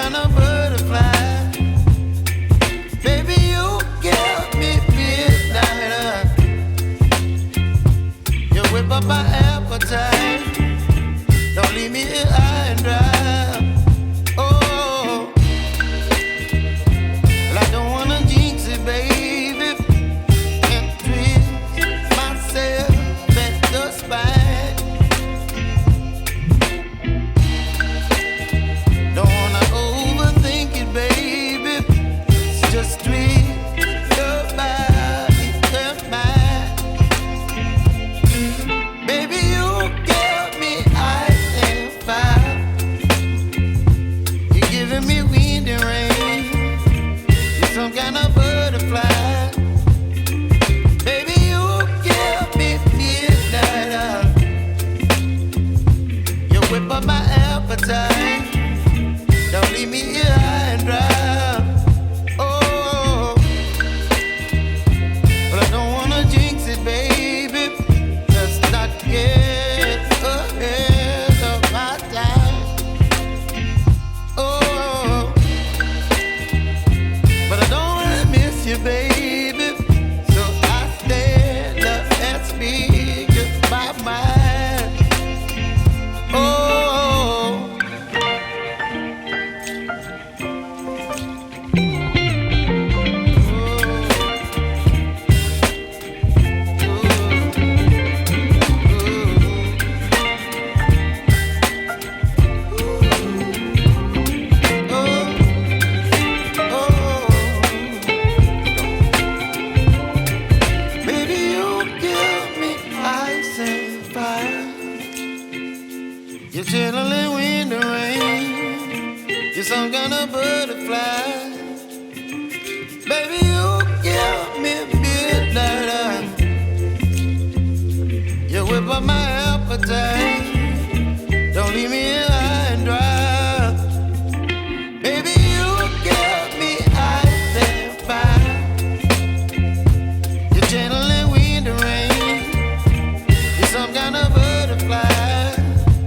kind of butterfly. Baby, you give me midnight. You whip up my appetite. Don't leave me here high and dry. Oh, well, I don't wanna jinx it, baby, and twist myself at the spine. Don't wanna overthink it, baby. It's just twist your body and mine. Baby, you give me ice and fire. You're giving me wind and rain. You're some kind of butterfly. Baby, you give me midnight. You whip up my appetite. Don't leave me here high and dry. Oh, but I don't wanna jinx it, baby. Let's not get ahead of my time. Oh, but I don't wanna miss you, baby. So I stand up and speak my mind. Oh. Baby, you give me ice and fire. You're chilling wind and rain. You're some kind of butterfly. Baby, you give me midnight. You whip up my appetite.